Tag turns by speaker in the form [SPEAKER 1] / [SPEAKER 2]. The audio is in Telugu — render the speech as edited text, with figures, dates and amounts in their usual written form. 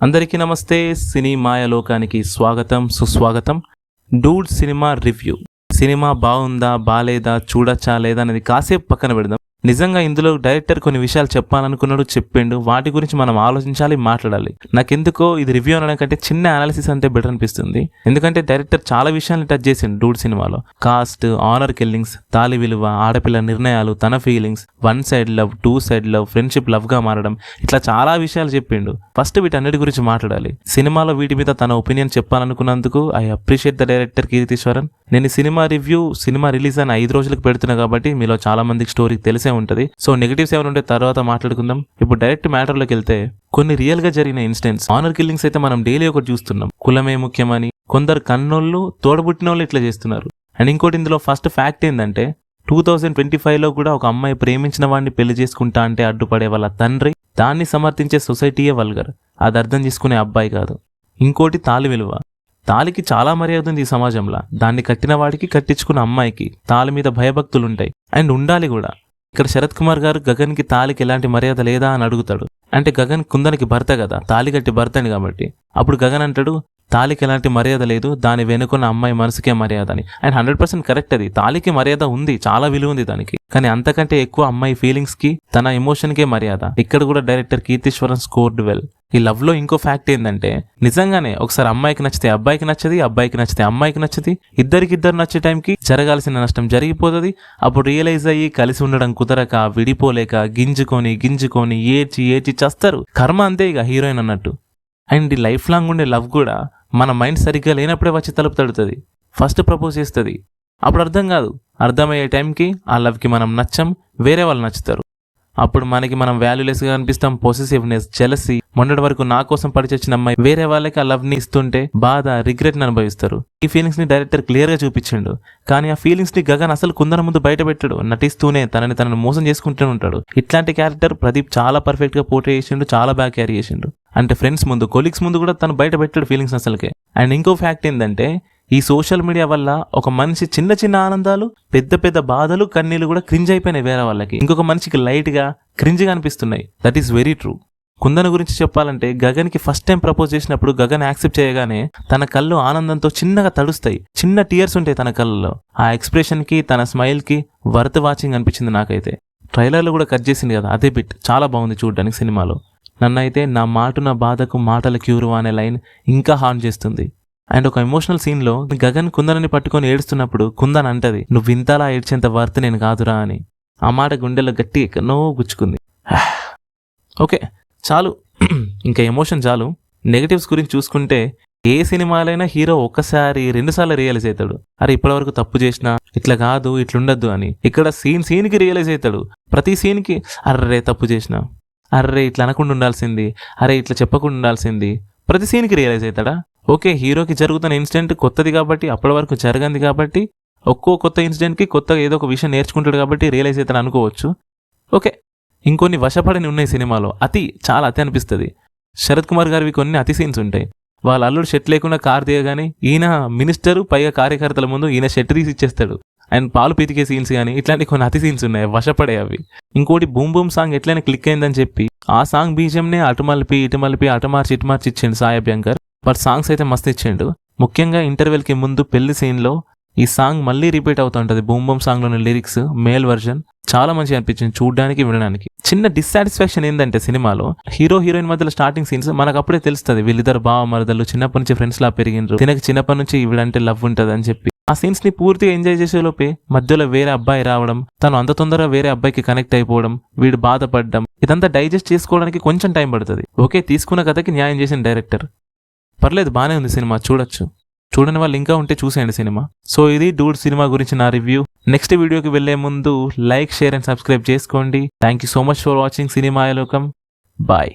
[SPEAKER 1] అందరికీ నమస్తే. సినీ మాయలోకానికి స్వాగతం, సుస్వాగతం. Dude cinema review. సినిమా బాగుందా బాలేదా, చూడచ్చా లేదా అనేది కాసేపు పక్కన పెడదాం. నిజంగా ఇందులో డైరెక్టర్ కొన్ని విషయాలు చెప్పాలనుకున్నాడు, చెప్పిండు. వాటి గురించి మనం ఆలోచించాలి, మాట్లాడాలి. నాకెందుకో ఇది రివ్యూ అనడం కంటే చిన్న అనాలిసిస్ అంటే బెటర్ అనిపిస్తుంది. ఎందుకంటే డైరెక్టర్ చాలా విషయాలను టచ్ చేసిండు డూడ్ సినిమాలో. కాస్ట్, ఆనర్ కిల్లింగ్స్, తాలి విలువ, ఆడపిల్ల నిర్ణయాలు, తన feelings, one side love, two side love, friendship love గా మారడం, ఇట్లా చాలా విషయాలు చెప్పిండు. ఫస్ట్ వీటన్నిటి గురించి మాట్లాడాలి. సినిమాలో వీటి మీద తన ఒపీనియన్ చెప్పాలనుకున్నందుకు I appreciate the director Keertheeswaran. నేను సినిమా రివ్యూ, సినిమా రిలీజ్ అని 5 రోజులకు పెడుతున్నా కాబట్టి మీలో చాలా మందికి స్టోరీ తెలిసే ఉంటది. సో నెగిటివ్స్ ఏమైనా ఉంటే తర్వాత మాట్లాడుకుందాం. ఇప్పుడు డైరెక్ట్ మ్యాటర్లోకి వెళ్తే, కొన్ని రియల్ గా జరిగిన ఇన్సిడెంట్స్, ఆనర్ కిల్లింగ్స్ అయితే మనం డైలీ ఒకటి చూస్తున్నాం. కులమే ముఖ్యమని కొందరు కన్నోళ్ళు, తోడబుట్టిన వాళ్ళు ఇట్లా చేస్తున్నారు. అండ్ ఇంకోటి ఇందులో ఫస్ట్ ఫ్యాక్ట్ ఏంటంటే 2025లో కూడా ఒక అమ్మాయి ప్రేమించిన వాడిని పెళ్లి చేసుకుంటా అంటే అడ్డుపడే వాళ్ళ తండ్రి, దాన్ని సమర్థించే సొసైటీయే వల్గర్. అది అర్థం చేసుకునే అబ్బాయి కాదు. ఇంకోటి తాలి విలువ. తాలికి చాలా మర్యాద ఉంది ఈ సమాజంలో. దాన్ని కట్టిన వాడికి, కట్టించుకున్న అమ్మాయికి తాలి మీద భయభక్తులుంటాయి. అండ్ ఉండాలి కూడా. ఇక్కడ శరత్ కుమార్ గారు గగన్కి తాలికి ఎలాంటి మర్యాద లేదా అని అడుగుతాడు. అంటే గగన్ కుందనికి భర్త కదా, తాలి కట్టి భర్తని కాబట్టి. అప్పుడు గగన్ అంటాడు, తాలికి ఎలాంటి మర్యాద లేదు, దాని వెనుకున్న అమ్మాయి మనసుకే మర్యాద అని. And 100% correct. అది తాలికి మర్యాద ఉంది, చాలా విలువ ఉంది దానికి. కానీ అంతకంటే ఎక్కువ అమ్మాయి ఫీలింగ్స్ కి, తన ఎమోషన్కే మర్యాద. ఇక్కడ కూడా డైరెక్టర్ కీర్తీశ్వరన్ స్కోర్డ్ వెల్. ఈ లవ్ లో ఇంకో ఫ్యాక్ట్ ఏంటంటే, నిజంగానే ఒకసారి అమ్మాయికి నచ్చితే అబ్బాయికి నచ్చది, అబ్బాయికి నచ్చితే అమ్మాయికి నచ్చది. ఇద్దరికిద్దరు నచ్చే టైంకి జరగాల్సిన నష్టం జరిగిపోతుంది. అప్పుడు రియలైజ్ అయ్యి కలిసి ఉండడం కుదరక, విడిపోలేక, గింజుకొని ఏడ్చి చస్తారు. కర్మ అంతే ఇక, హీరోయిన్ అన్నట్టు. అండ్ ఈ లైఫ్ లాంగ్ ఉండే లవ్ కూడా మన మైండ్ సరిగ్గా లేనప్పుడే వచ్చి తలుపు తడుతుంది. ఫస్ట్ ప్రపోజ్ చేస్తుంది, అప్పుడు అర్థం కాదు. అర్థమయ్యే టైంకి ఆ లవ్కి మనం నచ్చం, వేరే వాళ్ళు నచ్చుతారు. అప్పుడు మనం వాల్యూలెస్గా అనిపిస్తాం. Possessiveness, jealousy. మొన్నటి వరకు నా కోసం పడిచొచ్చిన అమ్మాయి వేరే వాళ్ళకి ఆ లవ్ని ఇస్తుంటే బాధ, రిగ్రెట్ని అనుభవిస్తారు. ఈ ఫీలింగ్స్ ని డైరెక్టర్ క్లియర్గా చూపించిండు. కానీ ఆ ఫీలింగ్స్ ని గగన్ అసలు కుందన ముందు బయట పెట్టాడు. నటిస్తూనే తనను మోసం చేసుకుంటూనే ఉంటాడు. ఇట్లాంటి క్యారెక్టర్ ప్రదీప్ చాలా పర్ఫెక్ట్ గా పోర్ట్రే చేసిండు, చాలా బాగా క్యారీ చేసిండు. అంటే ఫ్రెండ్స్ ముందు, కొలీగ్స్ ముందు కూడా తను బయట పెట్టాడు ఫీలింగ్స్ అసలుకే. అండ్ ఇంకో ఫ్యాక్ట్ ఏంటంటే, ఈ సోషల్ మీడియా వల్ల ఒక మనిషి చిన్న ఆనందాలు, పెద్ద బాధలు, కన్నీళ్లు కూడా క్రింజ్ అయిపోయినాయి వేరే వాళ్ళకి. ఇంకొక మనిషికి లైట్ గా క్రింజ్ గా అనిపిస్తున్నాయి. That is very true. Kundana గురించి చెప్పాలంటే, గగన్ కి ఫస్ట్ టైం ప్రపోజ్ చేసినప్పుడు గగన్ యాక్సెప్ట్ చేయగానే తన కళ్ళు ఆనందంతో చిన్నగా తడుస్తాయి. చిన్న టీయర్స్ ఉంటాయి తన కళ్ళలో. ఆ ఎక్స్ప్రెషన్ కి, తన స్మైల్ కి వర్త్ వాచింగ్ అనిపించింది నాకైతే. ట్రైలర్లో కూడా కట్ చేసింది కదా, అదే బిట్ చాలా బాగుంది చూడడానికి సినిమాలో. నన్నైతే నా మాటున బాధకు మాటల క్యూరువా అనే లైన్ ఇంకా హార్న్ చేస్తుంది. అండ్ ఒక ఎమోషనల్ సీన్ లో గగన్ కుందనని పట్టుకొని ఏడుస్తున్నప్పుడు కుందన్ అంటది, నువ్వు ఇంతలా ఏడ్చేంత వర్త్ నేను కాదురా అని. ఆ మాట గుండెలో గట్టి ఎక్కడో గుచ్చుకుంది. ఓకే, చాలు ఇంకా ఎమోషన్ చాలు. నెగటివ్స్ గురించి చూసుకుంటే, ఏ సినిమాలైనా హీరో ఒక్కసారి 2 సార్లు రియలైజ్ అవుతాడు. అరే ఇప్పటివరకు తప్పు చేసినా, ఇట్లా కాదు ఇట్లుండద్దు అని. ఇక్కడ సీన్ కి రియలైజ్ అవుతాడు. ప్రతి సీన్ కి అర్రే తప్పు చేసినా, అర్రే ఇట్లా అనకుండా ఉండాల్సింది, అరే ఇట్లా చెప్పకుండా ఉండాల్సింది. ప్రతి సీన్కి రియలైజ్ అవుతాడా? ఓకే, హీరోకి జరుగుతున్న ఇన్సిడెంట్ కొత్తది కాబట్టి, అప్పటి వరకు జరగంది కాబట్టి, ఒక్కో కొత్త ఇన్సిడెంట్కి కొత్తగా ఏదో ఒక విషయం నేర్చుకుంటాడు కాబట్టి రియలైజ్ అవుతాడు అనుకోవచ్చు. ఓకే, ఇంకొన్ని వశపడిని ఉన్నాయి సినిమాలో. చాలా అతి అనిపిస్తుంది. శరత్ కుమార్ గారివి కొన్ని అతి సీన్స్ ఉంటాయి. వాళ్ళ అల్లుడు షర్ట్ లేకుండా కార్ దిగగానే ఈయన మినిస్టరు, పైగా కార్యకర్తల ముందు ఈయన షర్ట్ తీసి ఇచ్చేస్తాడు. అండ్ పాలు పీతికే సీన్స్ కానీ, ఇట్లాంటి కొన్ని అతి సీన్స్ ఉన్నాయి వశపడే అవి. ఇంకోటి బూమ్ బూమ్ సాంగ్ ఎట్లయినా క్లిక్ అయిందని చెప్పి ఆ సాంగ్ బీజంనే అటు మలిపి ఇటు మార్చి ఇచ్చిండు సాయి అభ్యంకర్. బట్ సాంగ్స్ అయితే మస్తు ఇచ్చిండు. ముఖ్యంగా ఇంటర్వెల్ కి ముందు పెళ్లి సీన్ లో ఈ సాంగ్ మళ్ళీ రిపీట్ అవుతుంటది. బూమ్ బూమ్ సాంగ్ లోని లిరిక్స్, మేల్ వర్జన్ చాలా మంచిగా అనిపించింది చూడడానికి, వినడానికి. చిన్న డిస్సాటిస్ఫాక్షన్ ఏంటంటే, సినిమాలో హీరో హీరోయిన్ మధ్యలో స్టార్టింగ్ సీన్స్ మనకు అప్పుడే తెలుస్తుంది వీళ్ళిద్దరు బావ మరదలు, చిన్నప్పటి నుంచి ఫ్రెండ్స్ లా పెరిగినరు, తినకి చిన్నప్పటి నుంచి వీడంటే లవ్ ఉంటది అని చెప్పి ఆ సీన్స్ ని పూర్తిగా ఎంజాయ్ చేసేలోపే మధ్యలో వేరే అబ్బాయి రావడం, తను అంత తొందరగా వేరే అబ్బాయికి కనెక్ట్ అయిపోవడం, వీడు బాధపడడం, ఇదంతా డైజెస్ట్ చేసుకోవడానికి కొంచెం టైం పడుతుంది. ఓకే, తీసుకున్న కథకి న్యాయం చేసిన డైరెక్టర్. పర్లేదు, బానే ఉంది సినిమా, చూడొచ్చు. చూడని వాళ్ళు ఇంకా ఉంటే చూసేయండి సినిమా. సో ఇది డూడ్ సినిమా గురించి నా రివ్యూ. నెక్స్ట్ వీడియోకి వెళ్లే ముందు లైక్, షేర్ అండ్ సబ్స్క్రైబ్ చేసుకోండి. Thank you so much for watching cine Mayalokam. Bye.